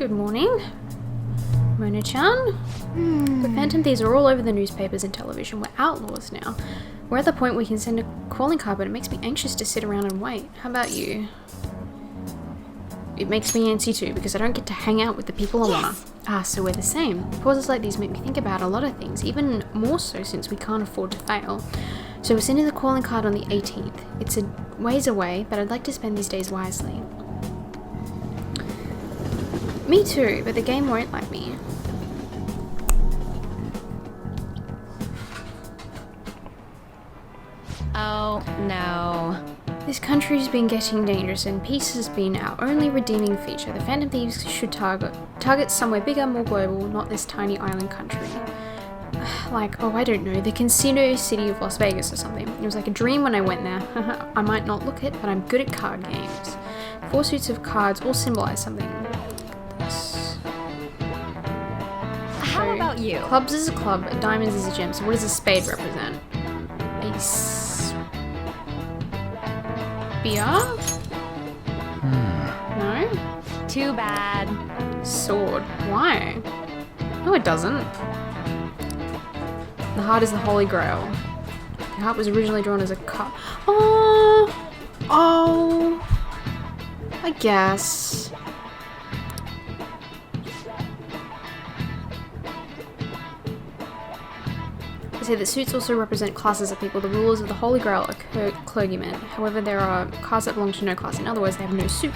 Good morning, Mona-chan. The Phantom Thieves are all over the newspapers and television. We're outlaws now. We're at the point we can send a calling card, but it makes me anxious to sit around and wait. How about you? It makes me antsy too, because I don't get to hang out with the people I wanna. Ah, so we're the same. Pauses like these make me think about a lot of things, even more so since we can't afford to fail. So we're sending the calling card on the 18th. It's a ways away, but I'd like to spend these days wisely. Me too, but the game won't like me. Oh, no. This country's been getting dangerous and peace has been our only redeeming feature. The Phantom Thieves should target somewhere bigger, more global, not this tiny island country. Like, oh, I don't know, the casino city of Las Vegas or something. It was like a dream when I went there. I might not look it, but I'm good at card games. 4 suits of cards all symbolize something. How about you? Clubs is a club, diamonds is a gem. So what does a spade represent? Spear? No? Too bad. Sword. Why? No, it doesn't. The heart is the Holy Grail. The heart was originally drawn as a cup. Oh, I guess. They say that suits also represent classes of people. The rulers of the Holy Grail are clergymen. However, there are cards that belong to no class. In other words, they have no suit.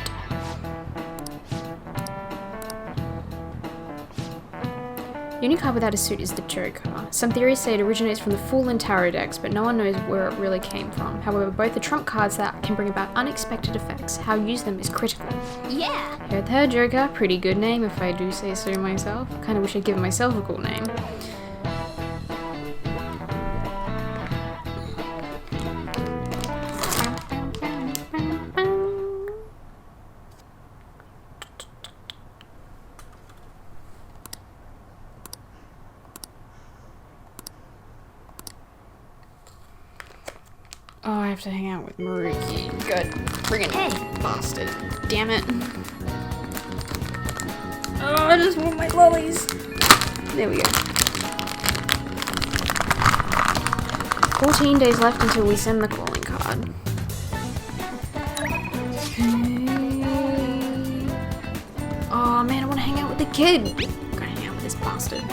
The only card without a suit is the Joker. Some theories say it originates from the Fool and Tarot decks, but no one knows where it really came from. However, both are trump cards that can bring about unexpected effects. How you use them is critical. Yeah! Heard her, Joker. Pretty good name, if I do say so myself. Kinda wish I'd given myself a cool name. Oh, I have to hang out with Maruki. Good. Friggin' bastard. Damn it. Oh, I just want my lollies. There we go. 14 days left until we send the calling card. Oh man, I want to hang out with the kid. I'm gonna hang out with this bastard.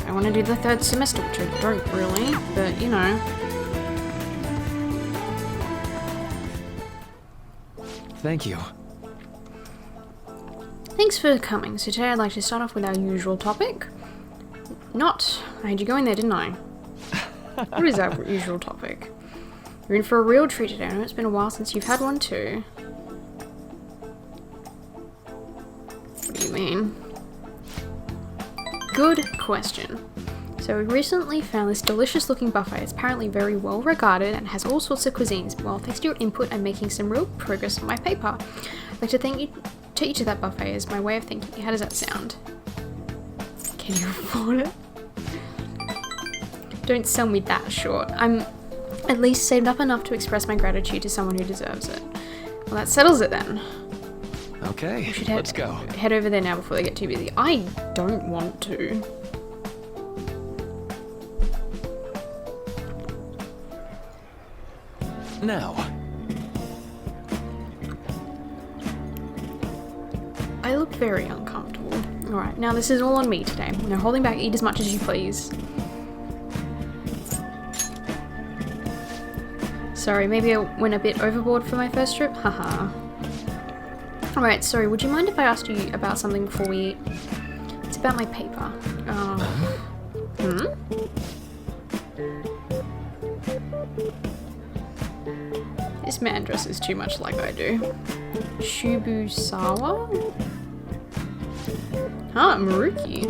I want to do the 3rd semester, which I don't really, but you know. Thank you. Thanks for coming. So today I'd like to start off with our usual topic. I had you going there, didn't I? What is our usual topic? You're in for a real treat today. I know it's been a while since you've had one too. What do you mean? Good question. So we recently found this delicious looking buffet. It's apparently very well regarded and has all sorts of cuisines. Well, thanks to your input, I'm making some real progress on my paper. I'd like to take you to that buffet as my way of thanking you. How does that sound? Can you afford it? Don't sell me that short. I'm at least saved up enough to express my gratitude to someone who deserves it. Well, that settles it then. Okay, let's go. Head over there now before they get too busy. I don't want to. Now. I look very uncomfortable. Alright, now this is all on me today. No holding back, eat as much as you please. Sorry, maybe I went a bit overboard for my first trip? Haha. Alright, sorry, would you mind if I asked you about something before we eat? It's about my paper. This man dresses too much like I do. Shibusawa? Ah, Maruki.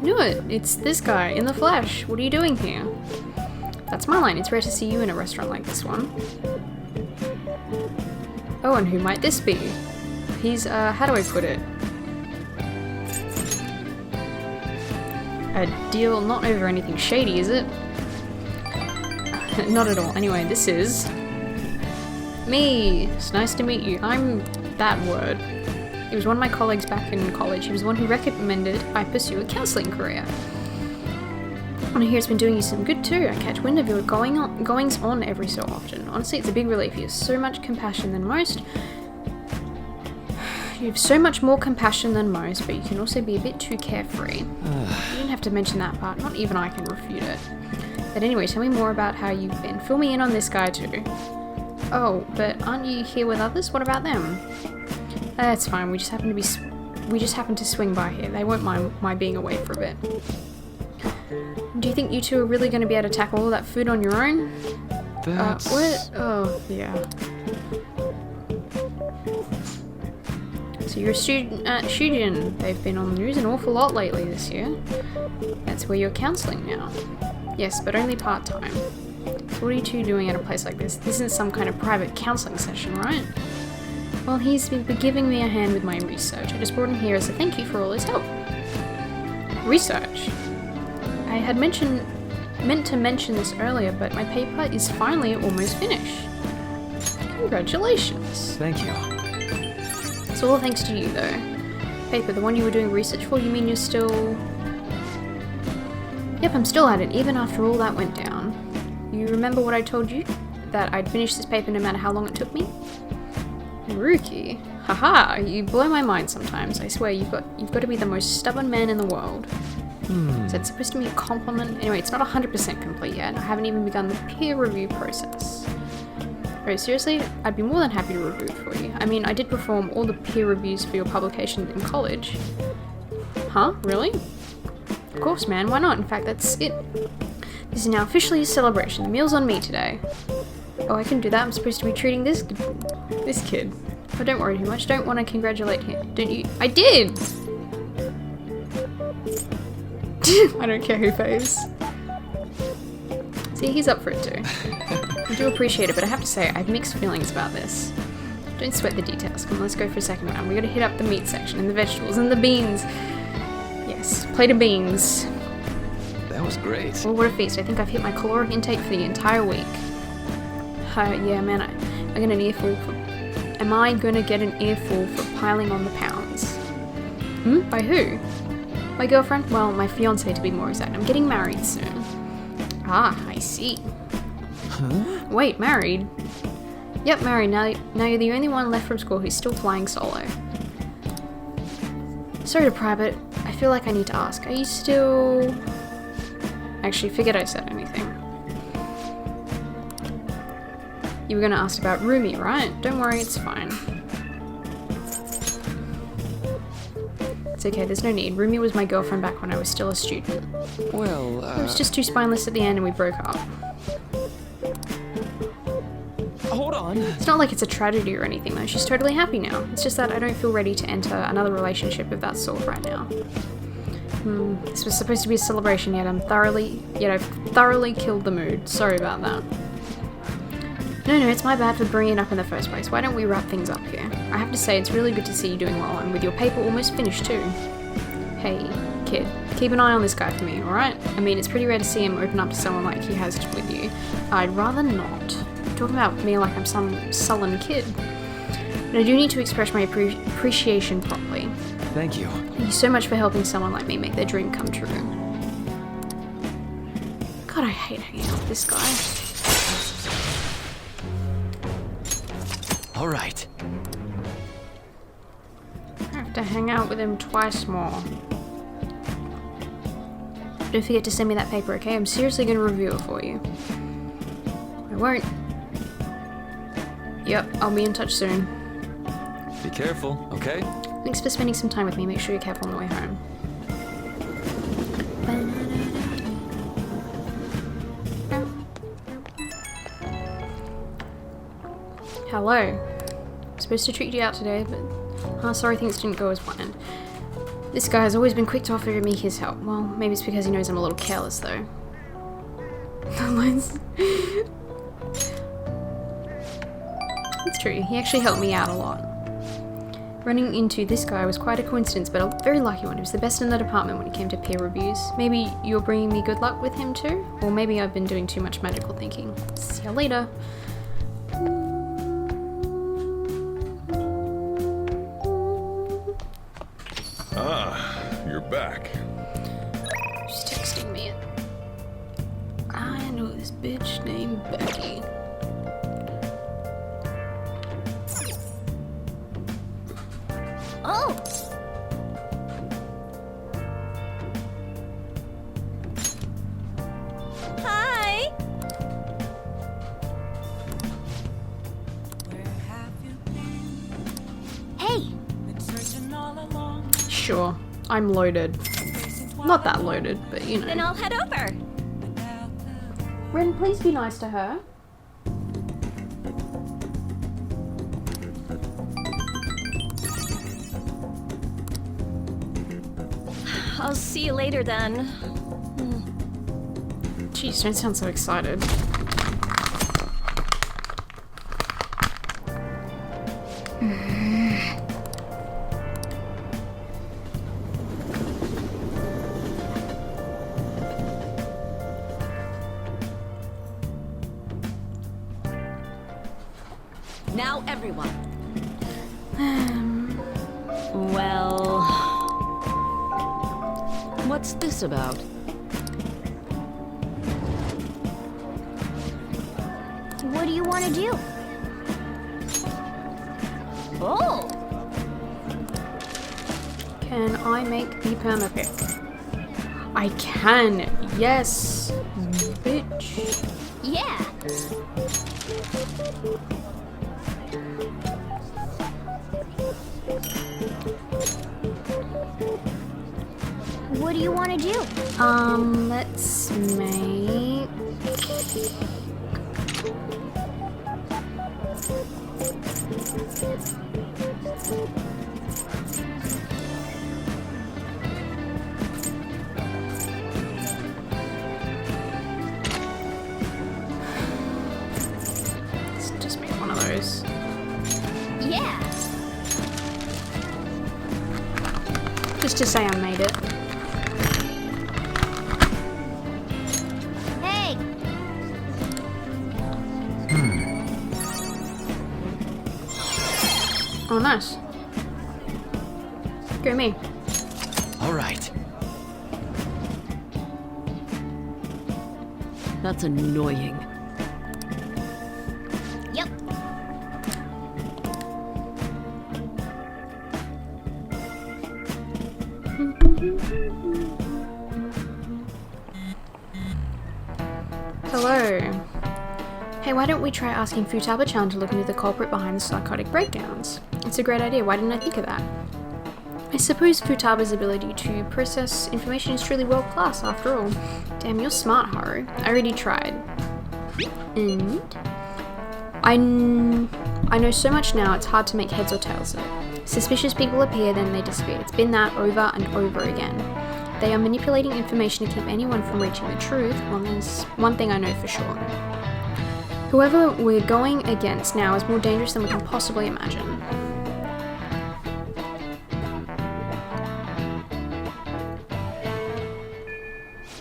Knew it. It's this guy, in the flesh. What are you doing here? That's my line. It's rare to see you in a restaurant like this one. Oh, and who might this be? He's, how do I put it? A deal not over anything shady, is it? Not at all. Anyway, this is Me! It's nice to meet you. I'm that word. He was one of my colleagues back in college. He was the one who recommended I pursue a counselling career. And I hear it's been doing you some good too. I catch wind of your goings on every so often. Honestly, it's a big relief. You have so much compassion than most. You have so much more compassion than most, but you can also be a bit too carefree. You didn't have to mention that part. Not even I can refute it. But anyway, tell me more about how you've been. Fill me in on this guy too. Oh, but aren't you here with others? What about them? That's fine. We just happen to swing by here. They won't mind my being away for a bit. Do you think you two are really going to be able to tackle all that food on your own? What? Oh, yeah. So you're a student at Shujin. They've been on the news an awful lot lately this year. That's where you're counselling now. Yes, but only part-time. So what are you two doing at a place like this? This isn't some kind of private counselling session, right? Well, he's been giving me a hand with my research. I just brought him here as a thank you for all his help. Research? I had meant to mention this earlier, but my paper is finally almost finished. Congratulations. Thank you. It's all thanks to you, though. Paper, the one you were doing research for, you mean you're still... Yep, I'm still at it, even after all that went down. You remember what I told you? That I'd finish this paper no matter how long it took me? Maruki. Haha, you blow my mind sometimes. I swear, you've got to be the most stubborn man in the world. Is that supposed to be a compliment? Anyway, it's not 100% complete yet. I haven't even begun the peer review process. Oh, seriously? I'd be more than happy to review it for you. I mean, I did perform all the peer reviews for your publication in college. Huh? Really? Of course, man. Why not? In fact, that's it. This is now officially a celebration. The meal's on me today. Oh, I can do that. I'm supposed to be treating this kid. Oh, don't worry too much. Don't want to congratulate him. Don't you? I did! I don't care who pays. See, he's up for it too. I do appreciate it, but I have to say, I have mixed feelings about this. Don't sweat the details. Come on, let's go for a second round. We gotta hit up the meat section, and the vegetables, and the beans. Yes, plate of beans. That was great. Oh, what a feast. I think I've hit my caloric intake for the entire week. Yeah, man, am I gonna get an earful for piling on the pounds? By who? My girlfriend? Well, my fiancé to be more exact. I'm getting married soon. Ah, I see. Huh? Wait, married? Yep, married. Now you're the only one left from school who's still flying solo. Sorry to pry, but I feel like I need to ask. Are you still... Actually, forget I said anything. You were gonna ask about Rumi, right? Don't worry, it's fine. It's okay, there's no need. Rumi was my girlfriend back when I was still a student. Well, It was just too spineless at the end and we broke up. Hold on. It's not like it's a tragedy or anything though, she's totally happy now. It's just that I don't feel ready to enter another relationship of that sort right now. This was supposed to be a celebration, yet I've thoroughly killed the mood. Sorry about that. No, it's my bad for bringing it up in the first place. Why don't we wrap things up here? I have to say, it's really good to see you doing well, and with your paper almost finished too. Hey, kid, keep an eye on this guy for me, alright? I mean, it's pretty rare to see him open up to someone like he has with you. I'd rather not. You're talking about me like I'm some sullen kid. But I do need to express my appreciation properly. Thank you. Thank you so much for helping someone like me make their dream come true. God, I hate hanging out with this guy. All right. I have to hang out with him twice more. Don't forget to send me that paper, okay? I'm seriously going to review it for you. I won't. Yep, I'll be in touch soon. Be careful, okay? Thanks for spending some time with me. Make sure you're careful on the way home. Hello. Supposed to treat you out today, but sorry things didn't go as planned. This guy has always been quick to offer me his help. Well, maybe it's because he knows I'm a little careless, though. It's true, he actually helped me out a lot. Running into this guy was quite a coincidence, but a very lucky one. He was the best in the department when it came to peer reviews. Maybe you're bringing me good luck with him too? Or maybe I've been doing too much magical thinking. See you later. back. She's texting me. I know this bitch named Becky. Oh! Hi! Hey! Sure, I'm loaded. Not that loaded, but you Then know. I'll head over. Ren, please be nice to her. I'll see you later then. Jeez, don't sound so excited. Now everyone. Well... What's this about? What do you want to do? Oh! Can I make the permapic? I can! Yes! Bitch! Yeah. What do you want to do? Let's make... Let's just make one of those. Yeah. Just to say I made it. Hey. Oh, nice. Go me. All right. That's annoying. Yep. Hello. Hey, why don't we try asking Futaba-chan to look into the culprit behind the psychotic breakdowns? It's a great idea, why didn't I think of that? I suppose Futaba's ability to process information is truly world class after all. Damn, you're smart, Haru. I already tried. And I know so much now, it's hard to make heads or tails of it. Suspicious people appear, then they disappear. It's been that over and over again. They are manipulating information to keep anyone from reaching the truth. Well, there's one thing I know for sure. Whoever we're going against now is more dangerous than we can possibly imagine.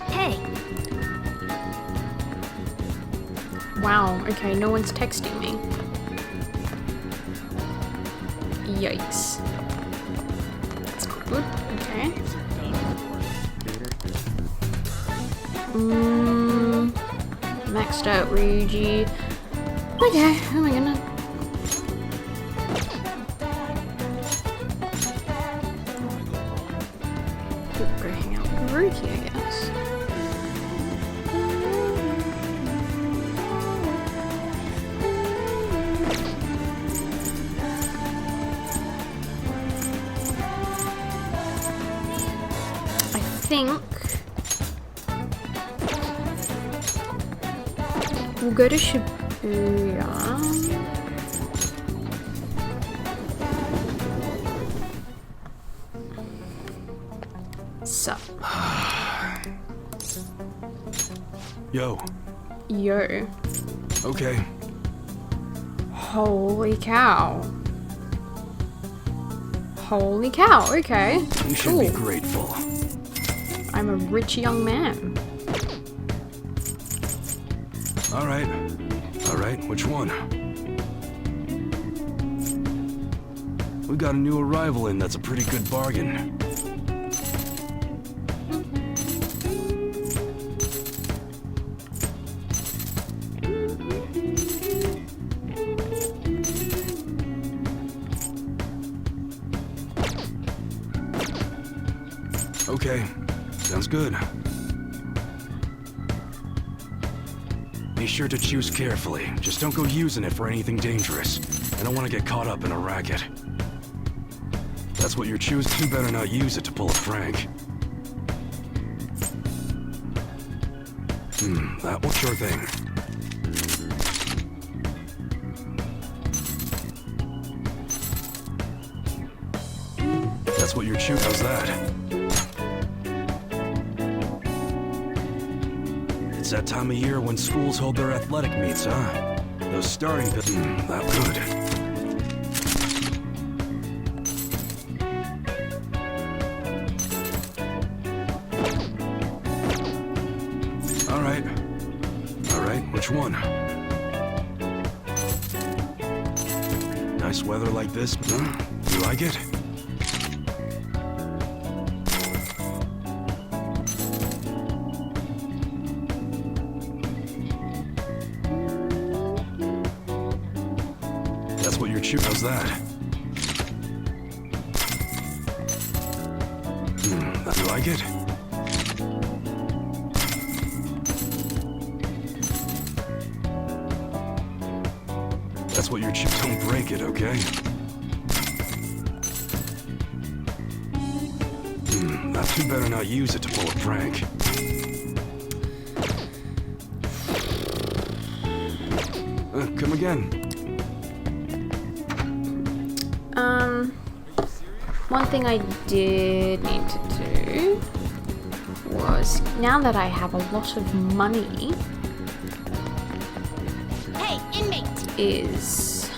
Hey. Wow, okay, no one's texting me. Yikes. That's not good, okay. Maxed out Ryuji. Okay, who am I gonna... Go hang out with Maruki, I guess. I think we'll go to Shibuya. Sup? Yo. Yo. Okay. Holy cow. Holy cow, okay. You should be grateful. I'm a rich young man. All right. All right, which one? We got a new arrival in that's a pretty good bargain. Okay, sounds good. Be sure to choose carefully. Just don't go using it for anything dangerous. I don't want to get caught up in a racket. That's what you're choosing. You better not use it to pull a prank. That will sure thing. That's what you're choosing. How's that? It's that time of year when schools hold their athletic meets, huh? Those starting that good. Alright, which one? Nice weather like this, huh? You like it? That's what you're choosing. How's that? You like it? That's what you're choosing. Don't break it, okay? That you better not use it to pull a prank. Come again. One thing I did need to do was, now that I have a lot of money, Hey, inmate! is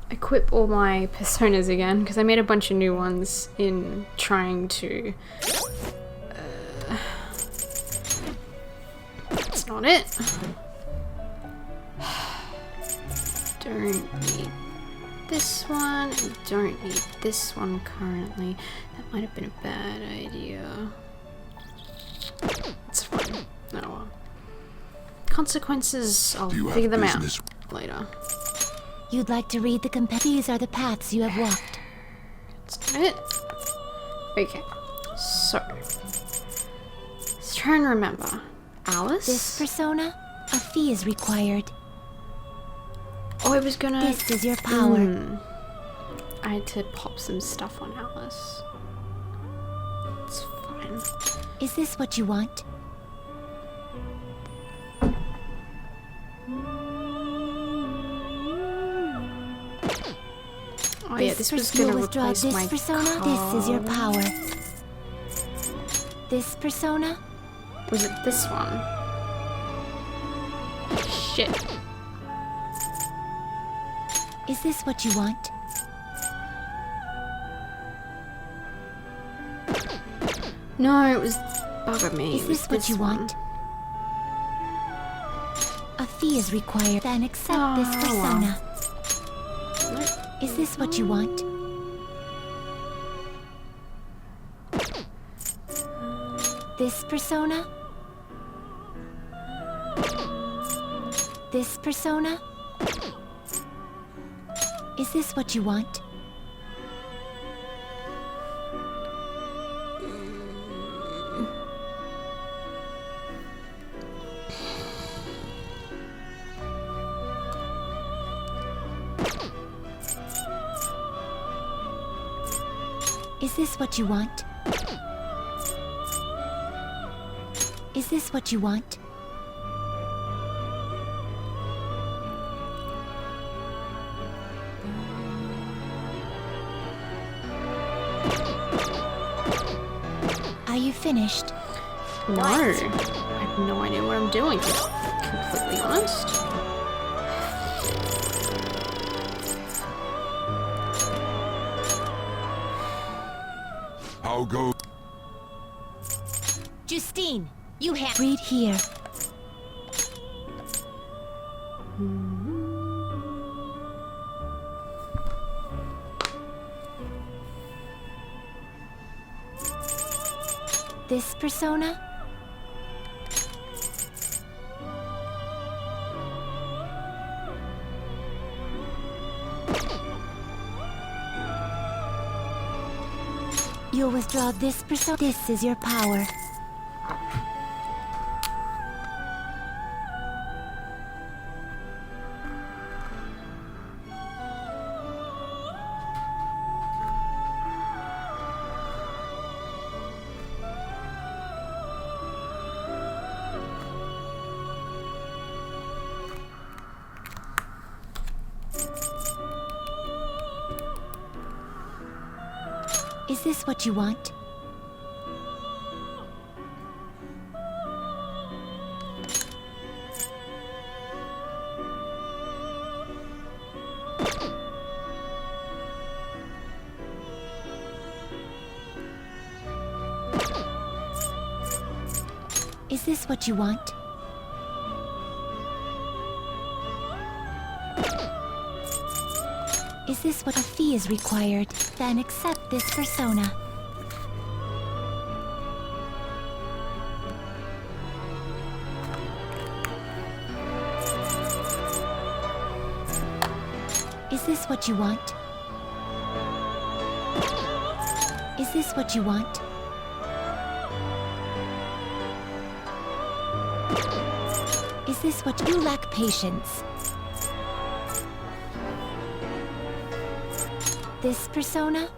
equip all my personas again, because I made a bunch of new ones in trying to that's not it. Don't need this one, and don't need this one currently. That might have been a bad idea. It's fine. Oh well. Consequences, I'll figure them out later. You'd like to read the These are the paths you have walked. That's not it. Okay, so let's try and remember. Alice? This persona, a fee is required. Oh, I was gonna... This is your power. I had to pop some stuff on Alice. It's fine. Is this what you want? Oh yeah, this was gonna replace this my persona. card. This is your power. This persona? Was it this one? Shit. Is this what you want? No, it was bugger me. Is this what you want? A fee is required. Then accept this persona. Nope. Is this what you want? This persona? This persona? Is this what you want? Is this what you want? Is this what you want? Are you finished? No. I have no idea what I'm doing, to be completely honest. I'll go. Justine, you have... Read here. This persona? You'll withdraw this persona. This is your power. Is this what you want? Is this what you want? Is this what a fee is required? Then accept this persona. Is this what you want? Is this what you want? Is this what you lack patience? This persona?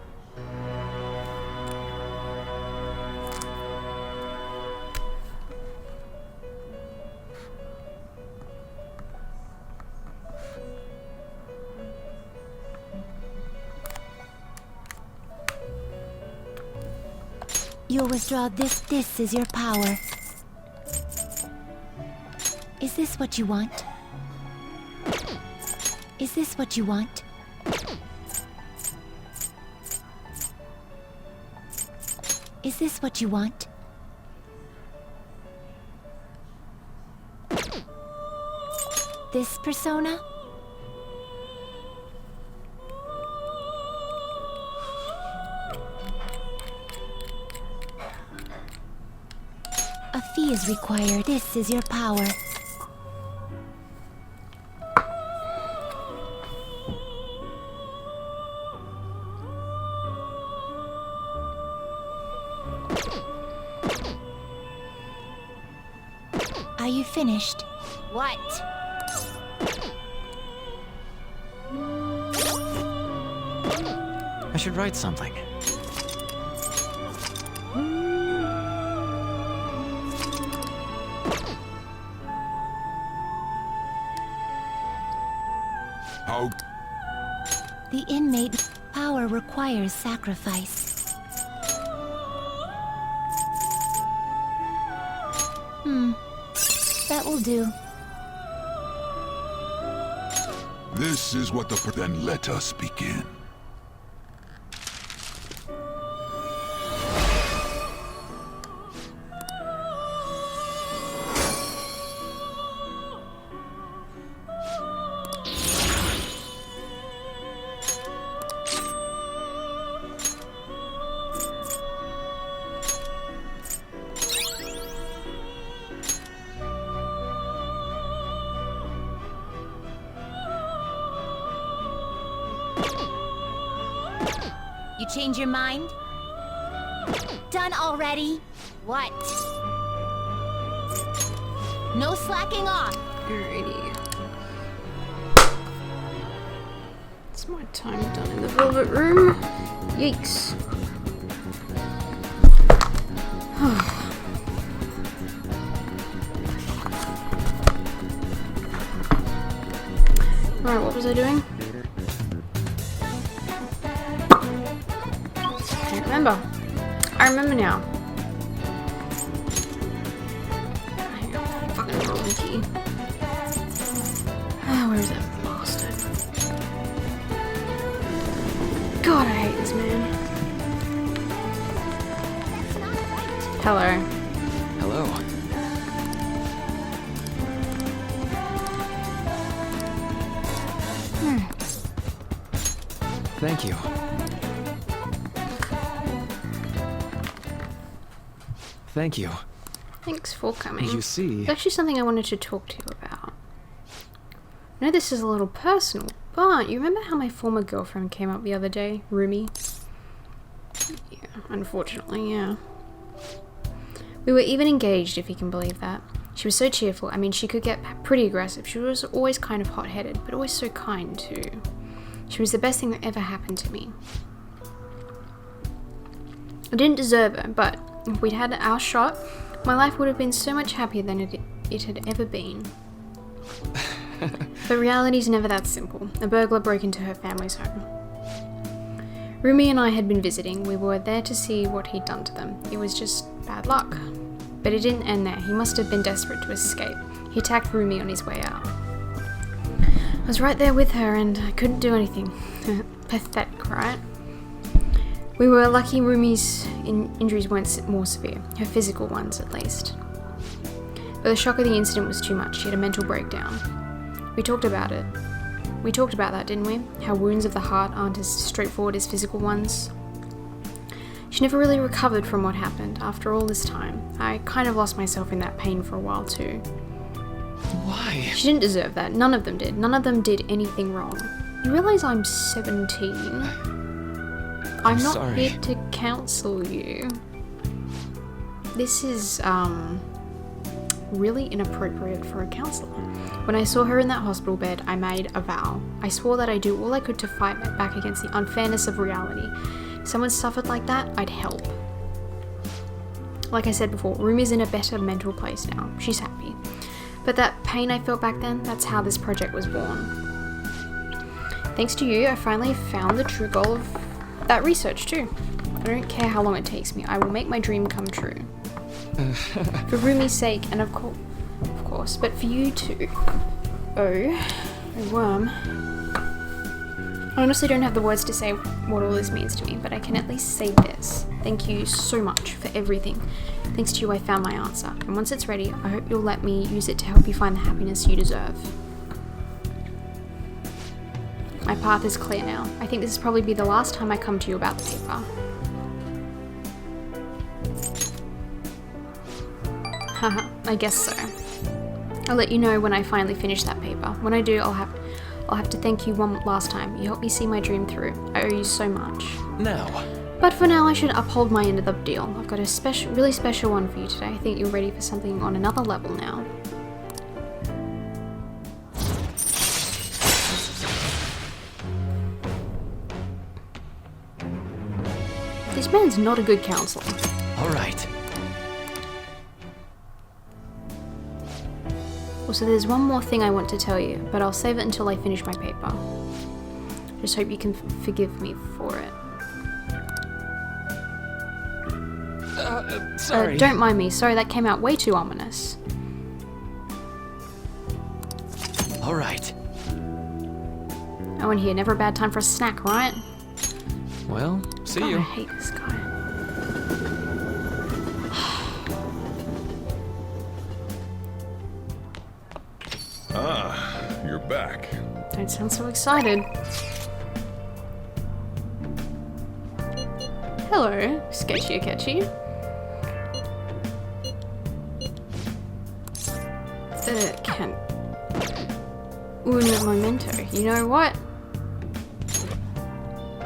You'll withdraw this. This is your power. Is this what you want? Is this what you want? Is this what you want? This persona? A fee is required. This is your power. Are you finished? What? I should write something. How? The inmate power requires sacrifice. That will do. This is what the... Then let us begin. You change your mind? Done already? What? No slacking off. Alrighty. It's my time done in the velvet room. Yikes. Alright, what was I doing? Can't remember. I remember now. Hang on, fucking wrong key. Ah, where is that bastard? God, I hate this man. Hello. Hello. Thank you. Thank you. Thanks for coming. You see... It's actually something I wanted to talk to you about. I know this is a little personal, but you remember how my former girlfriend came up the other day? Rumi? Yeah, Unfortunately, yeah. We were even engaged, if you can believe that. She was so cheerful. I mean, she could get pretty aggressive. She was always kind of hot-headed, but always so kind too. She was the best thing that ever happened to me. I didn't deserve her, but if we'd had our shot, my life would have been so much happier than it had ever been. But reality's never that simple. A burglar broke into her family's home. Rumi and I had been visiting. We were there to see what he'd done to them. It was just bad luck. But it didn't end there. He must have been desperate to escape. He attacked Rumi on his way out. I was right there with her and I couldn't do anything. Pathetic, right? We were lucky Rumi's injuries weren't more severe. Her physical ones, at least. But the shock of the incident was too much. She had a mental breakdown. We talked about it. We talked about that, didn't we? How wounds of the heart aren't as straightforward as physical ones. She never really recovered from what happened after all this time. I kind of lost myself in that pain for a while too. Why? She didn't deserve that. None of them did. None of them did anything wrong. You realise I'm 17? I'm not sorry. here to counsel you. This is, really inappropriate for a counsellor. When I saw her in that hospital bed, I made a vow. I swore that I'd do all I could to fight back against the unfairness of reality. If someone suffered like that, I'd help. Like I said before, Rumi's in a better mental place now. She's happy. But that pain I felt back then, that's how this project was born. Thanks to you, I finally found the true goal of that research too. I don't care how long it takes me, I will make my dream come true. For Rumi's sake, and of course, but for you too. Oh, worm. I honestly don't have the words to say what all this means to me, but I can at least say this. Thank you so much for everything. Thanks to you, I found my answer. And once it's ready, I hope you'll let me use it to help you find the happiness you deserve. My path is clear now. I think this will probably be the last time I come to you about the paper. Haha, I guess so. I'll let you know when I finally finish that paper. When I do, I'll have to thank you one last time. You helped me see my dream through. I owe you so much. Now. But for now, I should uphold my end of the deal. I've got a really special one for you today. I think you're ready for something on another level now. This man's not a good counselor. All right. Also, there's one more thing I want to tell you, but I'll save it until I finish my paper. Just hope you can forgive me for it. Sorry. Don't mind me. Sorry, that came out way too ominous. All right. Oh, and here, never a bad time for a snack, right? Well, see God, you. I hate this guy. You're back. Don't sound so excited. Hello, sketchy catchy. Can un momento. You know what?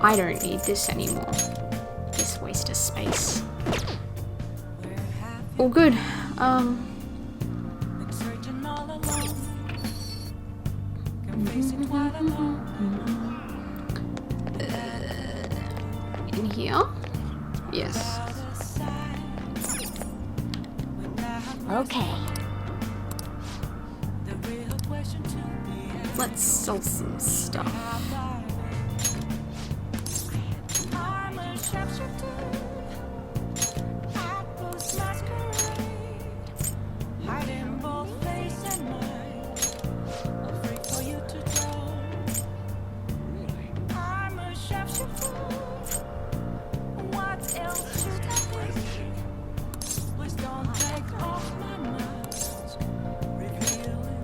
I don't need this anymore. This waste of space. All good. In here? Yes. Okay. Let's sell some stuff.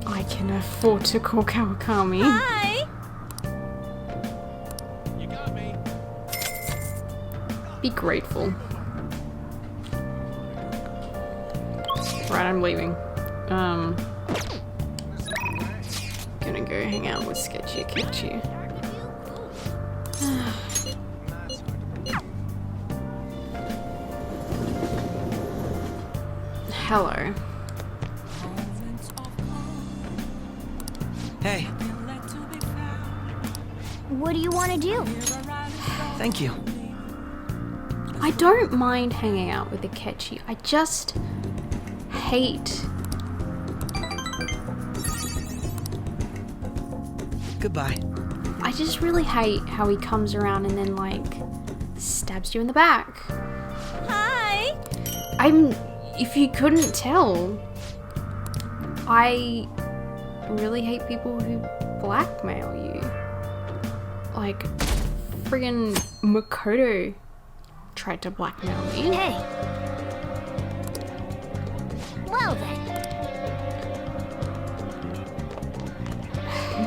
I can afford to call Kawakami. Hi! You got me. Be grateful. Right, I'm leaving. Gonna go hang out with Sketchy Kitchy. hello. Hey, What do you want to do? thank you. I don't mind hanging out with Akechi. I just hate. Goodbye. I just really hate how he comes around and then, like, stabs you in the back. Hi! If you couldn't tell, I really hate people who blackmail you. Like, friggin' Makoto tried to blackmail me. Hey! Well then.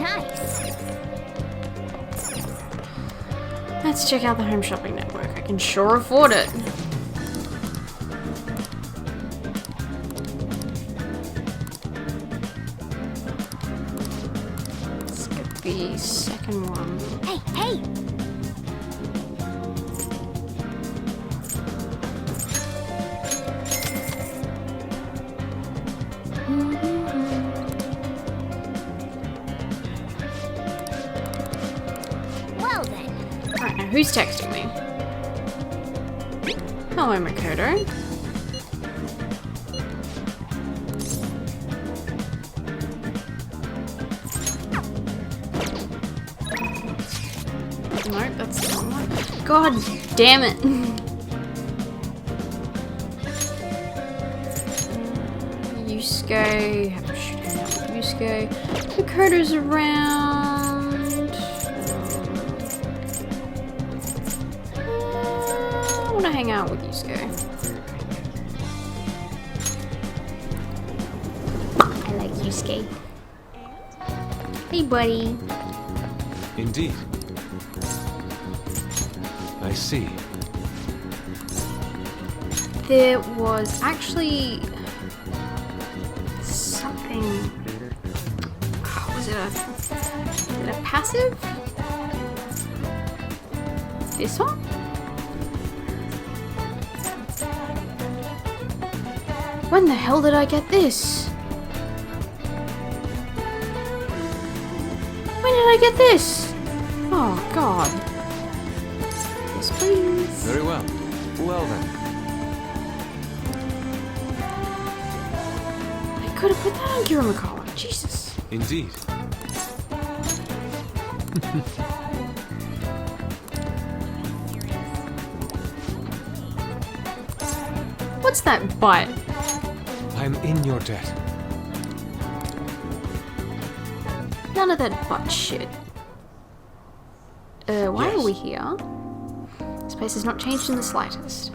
Nice. Let's check out the Home Shopping Network. I can sure afford it. Let's get the second one. Hey, hey! Well then. Alright, now who's texting me? Hello, Makoto. Nope, that's the wrong one. God damn it. Yusuke. Should hang out with Yusuke. Makoto's around. I want to hang out with Yusuke. I like Yusuke. Hey, buddy. Indeed. I see. There was actually something. Was it a passive? This one? When the hell did I get this? When did I get this? Oh god. Yes, please. Very well. Well then. I could have put that on Girimakawa. Jesus. Indeed. What's that butt? I'm in your debt. None of that butt shit. Why Yes. are we here? This place has not changed in the slightest.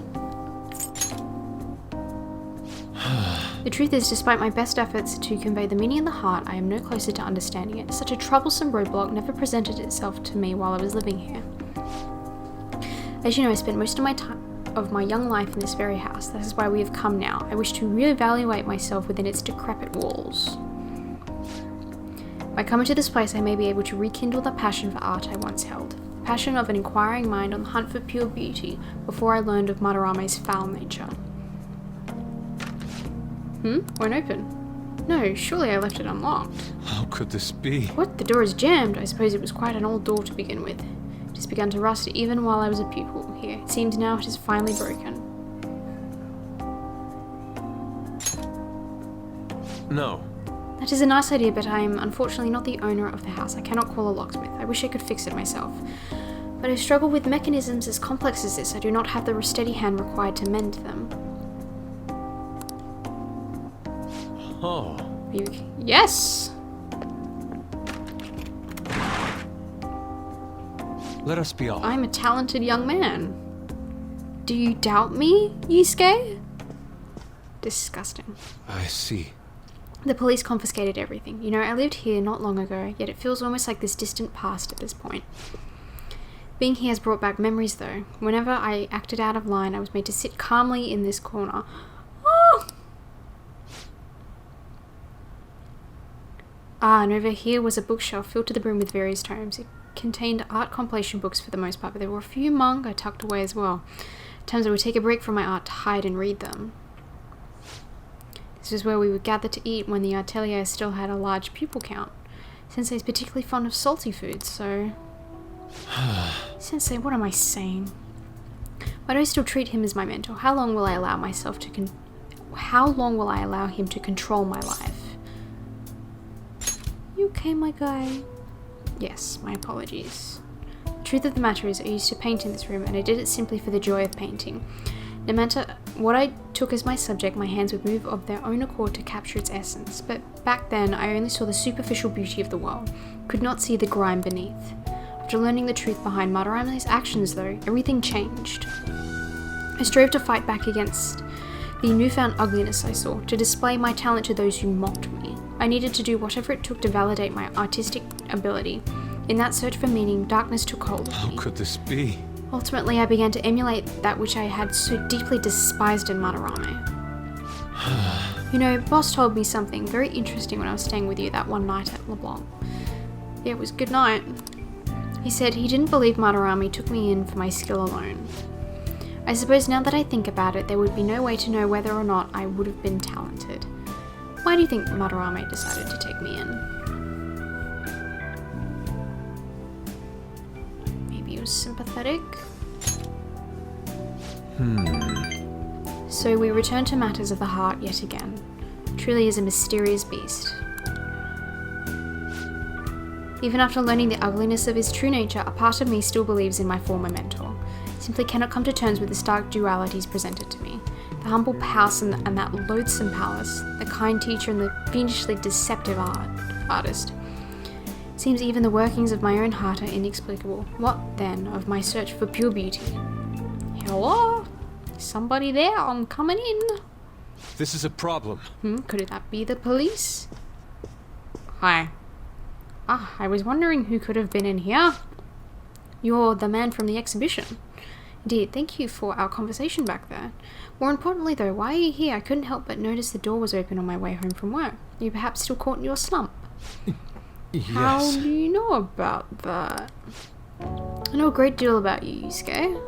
The truth is, despite my best efforts to convey the meaning in the heart, I am no closer to understanding it. Such a troublesome roadblock never presented itself to me while I was living here. As you know, I spent most of my young life in this very house. That is why we have come now. I wish to reevaluate myself within its decrepit walls. By coming to this place, I may be able to rekindle the passion for art I once held. The passion of an inquiring mind on the hunt for pure beauty before I learned of Madarame's foul nature. Won't open. No, surely I left it unlocked. How could this be? What? The door is jammed. I suppose it was quite an old door to begin with. It has begun to rust even while I was a pupil here. It seems now it is finally broken. No. That is a nice idea, but I am unfortunately not the owner of the house. I cannot call a locksmith. I wish I could fix it myself. But I struggle with mechanisms as complex as this. I do not have the steady hand required to mend them. Oh. Yes! Let us be off. I'm a talented young man. Do you doubt me, Yusuke? Disgusting. I see. The police confiscated everything. You know, I lived here not long ago, yet it feels almost like this distant past at this point. Being here has brought back memories, though. Whenever I acted out of line, I was made to sit calmly in this corner. Oh! Ah, and over here was a bookshelf filled to the brim with various tomes. It contained art compilation books for the most part, but there were a few manga tucked away as well. At times I would take a break from my art to hide and read them. This was where we would gather to eat when the atelier still had a large pupil count. Sensei's particularly fond of salty foods, so... Sensei, what am I saying? Why do I still treat him as my mentor? How long will I allow him to control my life? You okay, my guy? Yes, my apologies. The truth of the matter is I used to paint in this room, and I did it simply for the joy of painting. No matter what I took as my subject, my hands would move of their own accord to capture its essence. But back then, I only saw the superficial beauty of the world, could not see the grime beneath. After learning the truth behind Madarame's actions, though, everything changed. I strove to fight back against the newfound ugliness I saw, to display my talent to those who mocked me. I needed to do whatever it took to validate my artistic ability. In that search for meaning, darkness took hold of me. How could this be? Ultimately, I began to emulate that which I had so deeply despised in Madarame. You know, Boss told me something very interesting when I was staying with you that one night at LeBlanc. Yeah, it was a good night. He said he didn't believe Madarame took me in for my skill alone. I suppose now that I think about it, there would be no way to know whether or not I would have been talented. Why do you think Madarame decided to take me in? Maybe he was sympathetic? So we return to matters of the heart yet again. Truly is a mysterious beast. Even after learning the ugliness of his true nature, a part of me still believes in my former mentor. Simply cannot come to terms with the stark dualities presented to me. The humble house and that loathsome palace, the kind teacher and the fiendishly deceptive artist. Seems even the workings of my own heart are inexplicable. What, then, of my search for pure beauty? Hello? Somebody there? I'm coming in. This is a problem. Could that be the police? Hi. I was wondering who could have been in here. You're the man from the exhibition. Indeed, thank you for our conversation back there. More importantly though, why are you here? I couldn't help but notice the door was open on my way home from work. Are you perhaps still caught in your slump? Yes. How do you know about that? I know a great deal about you, Yusuke.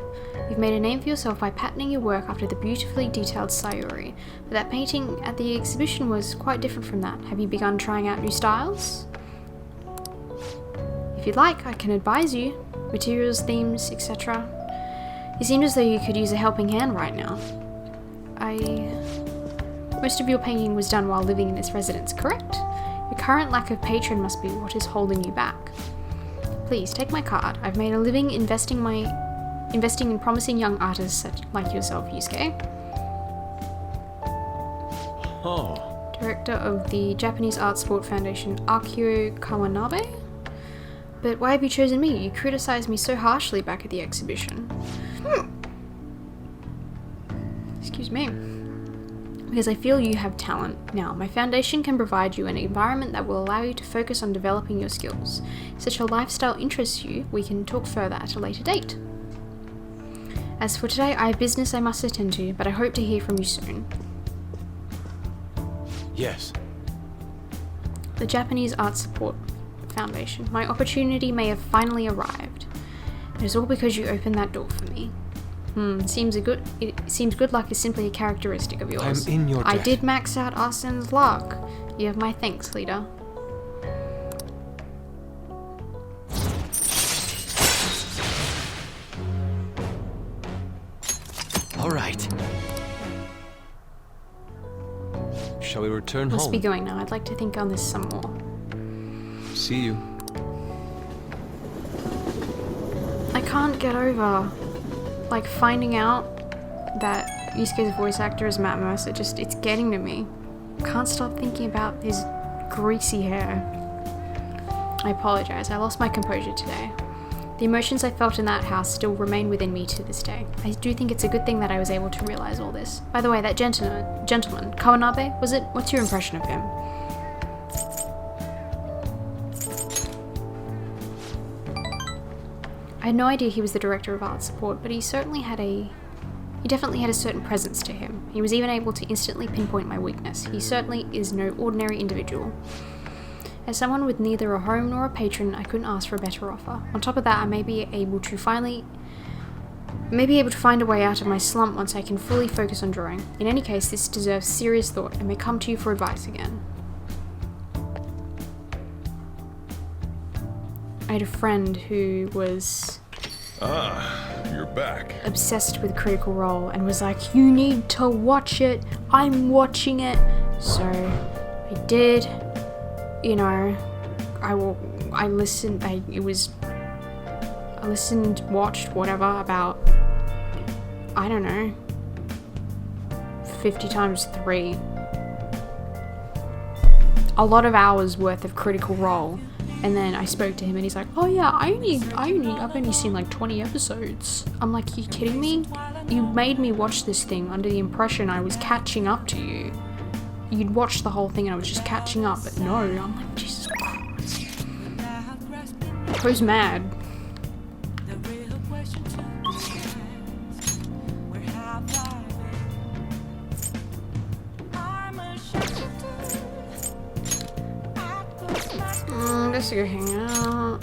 You've made a name for yourself by patterning your work after the beautifully detailed Sayuri, but that painting at the exhibition was quite different from that. Have you begun trying out new styles? If you'd like, I can advise you. Materials, themes, etc. You seem as though you could use a helping hand right now. Most of your painting was done while living in this residence, correct? Your current lack of patron must be what is holding you back. Please, take my card. I've made a living investing in promising young artists such like yourself, Yusuke. Oh. Director of the Japanese Art Sport Foundation, Akio Kawanabe? But why have you chosen me? You criticized me so harshly back at the exhibition. Excuse me. Because I feel you have talent. Now, my foundation can provide you an environment that will allow you to focus on developing your skills. If such a lifestyle interests you, we can talk further at a later date. As for today, I have business I must attend to, but I hope to hear from you soon. Yes. The Japanese Art Support Foundation. My opportunity may have finally arrived. It is all because you opened that door for me. It seems good luck is simply a characteristic of yours. I'm in your debt. I did max out Arsene's luck. You have my thanks, leader. All right. Shall we return Must home? be going now. I'd like to think on this some more. See you. I can't get over, like, finding out that Yusuke's voice actor is Matt Mercer. It's getting to me. Can't stop thinking about his greasy hair. I apologize. I lost my composure today. The emotions I felt in that house still remain within me to this day. I do think it's a good thing that I was able to realize all this. By the way, that gentleman, Kawanabe, was it? What's your impression of him? I had no idea he was the director of art support, but he definitely had a certain presence to him. He was even able to instantly pinpoint my weakness. He certainly is no ordinary individual. As someone with neither a home nor a patron, I couldn't ask for a better offer. On top of that, I may be able to finally I may be able to find a way out of my slump once I can fully focus on drawing. In any case, this deserves serious thought and may come to you for advice again. I had a friend who was You're back. obsessed with Critical Role and was like, you need to watch it, I'm watching it. So I did, you know, I listened, watched whatever, about, I don't know, 50 times 3. A lot of hours worth of Critical Role. And then I spoke to him and he's like, oh yeah, I've only seen like 20 episodes. I'm like, you kidding me? You made me watch this thing under the impression I was catching up to you. You'd watch the whole thing and I was just catching up, but no. I'm like, Jesus Christ. Who's mad? Guess I go hang out.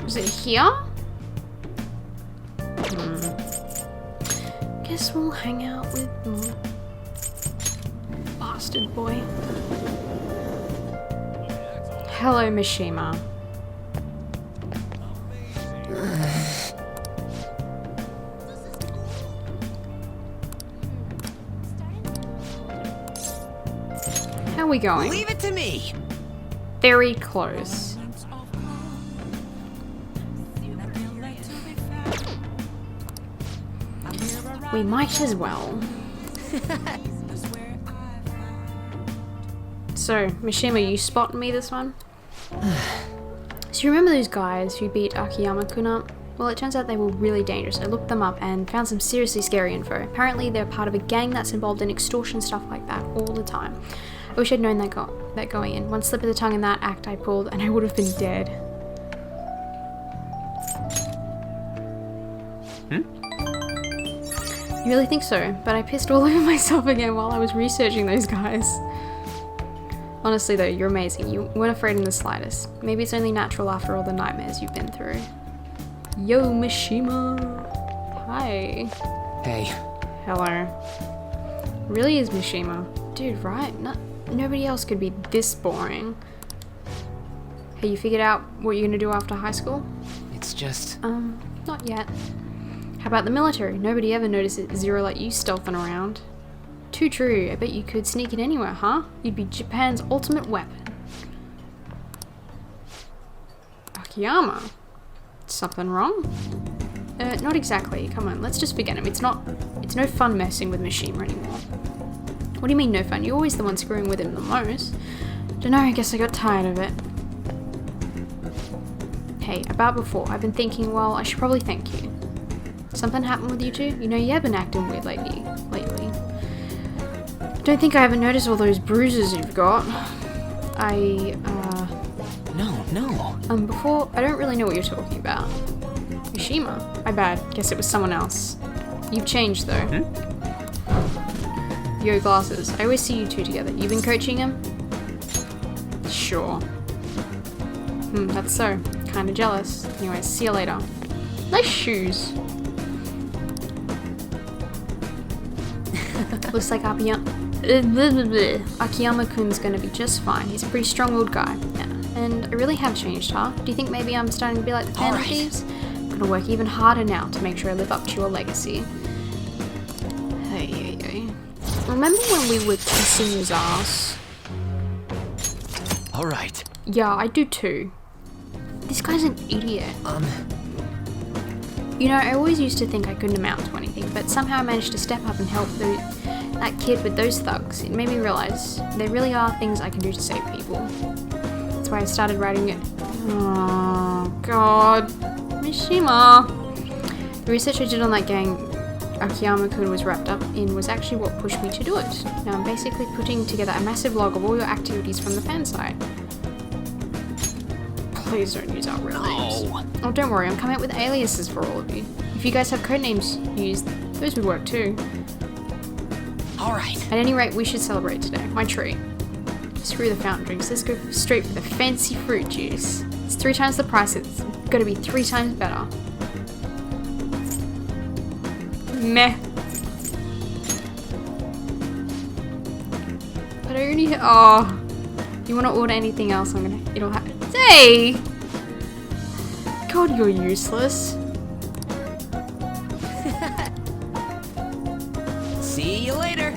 Was it here? Guess we'll hang out with bastard boy. Hello, Mishima. How are we going? Leave it to me. Very close. We might as well. So, Mishima, you spotting me this one? So you remember those guys who beat Akiyama-kun up? Well, it turns out they were really dangerous. I looked them up and found some seriously scary info. Apparently they're part of a gang that's involved in extortion stuff like that all the time. I wish I'd known that going in. One slip of the tongue in that act I pulled and I would have been dead. You really think so? But I pissed all over myself again while I was researching those guys. Honestly though, you're amazing. You weren't afraid in the slightest. Maybe it's only natural after all the nightmares you've been through. Yo, Mishima. Hi. Hey. Hello. Really is Mishima. Dude, right? Nobody else could be this boring. Hey, you figured out what you're gonna do after high school? It's just... Not yet. How about the military? Nobody ever notices Zero like you stealthing around. Too true. I bet you could sneak it anywhere, huh? You'd be Japan's ultimate weapon. Akiyama. Something wrong? Not exactly. Come on, let's just forget him. It's no fun messing with Mishima anymore. What do you mean no fun? You're always the one screwing with him the most. Dunno, I guess I got tired of it. Hey, about before, I've been thinking, well, I should probably thank you. Something happened with you two? You know, you have been acting weird lately. Don't think I haven't noticed all those bruises you've got. No. Before, I don't really know what you're talking about. Mishima? My bad. Guess it was someone else. You've changed, though. Yo, glasses. I always see you two together. You've been coaching him? Sure. That's so. Kinda jealous. Anyways, see you later. Nice shoes. Looks like Akiyama-kun's gonna be just fine. He's a pretty strong-willed guy. Yeah. And I really have changed, huh? Do you think maybe I'm starting to be like the Phantom Thieves? I'm gonna work even harder now to make sure I live up to your legacy. Hey. Remember when we were kissing his ass? Alright. Yeah, I do too. This guy's an idiot. You know, I always used to think I couldn't amount to anything, but somehow I managed to step up and help that kid with those thugs. It made me realize there really are things I can do to save people. That's why I started writing it. Oh, God. Mishima. The research I did on that gang Akiyama-kun was wrapped up in was actually what pushed me to do it. Now I'm basically putting together a massive log of all your activities from the fan site. please don't use our real names. Oh. Oh, don't worry, I'm coming up with aliases for all of you. If you guys have code names used, those would work too. Alright. At any rate, we should celebrate today. My treat. Screw the fountain drinks, let's go straight for the fancy fruit juice. It's 3 times the price, it's gotta be 3 times better. Meh. But I only, oh. You wanna order anything else, it'll happen. Hey! God, you're useless. See you later.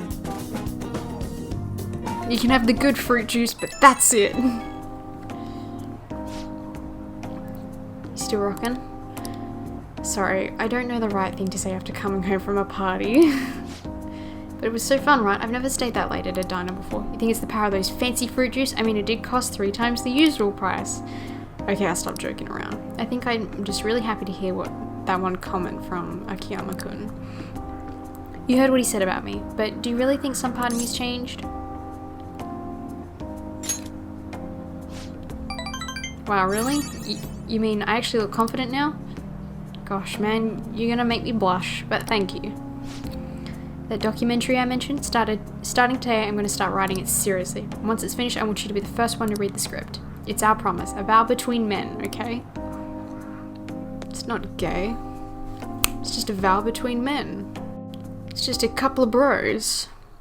You can have the good fruit juice, but that's it. You still rockin'? Sorry, I don't know the right thing to say after coming home from a party. But it was so fun, right? I've never stayed that late at a diner before. You think it's the power of those fancy fruit juice? I mean, it did cost 3 times the usual price. Okay, I'll stop joking around. I think I'm just really happy to hear that one comment from Akiyama-kun. You heard what he said about me, but do you really think some part of me's changed? Wow, really? You mean I actually look confident now? Gosh, man, you're gonna make me blush, but thank you. That documentary I mentioned, starting today, I'm gonna start writing it seriously. Once it's finished, I want you to be the first one to read the script. It's our promise, a vow between men, okay? It's not gay. It's just a vow between men. It's just a couple of bros.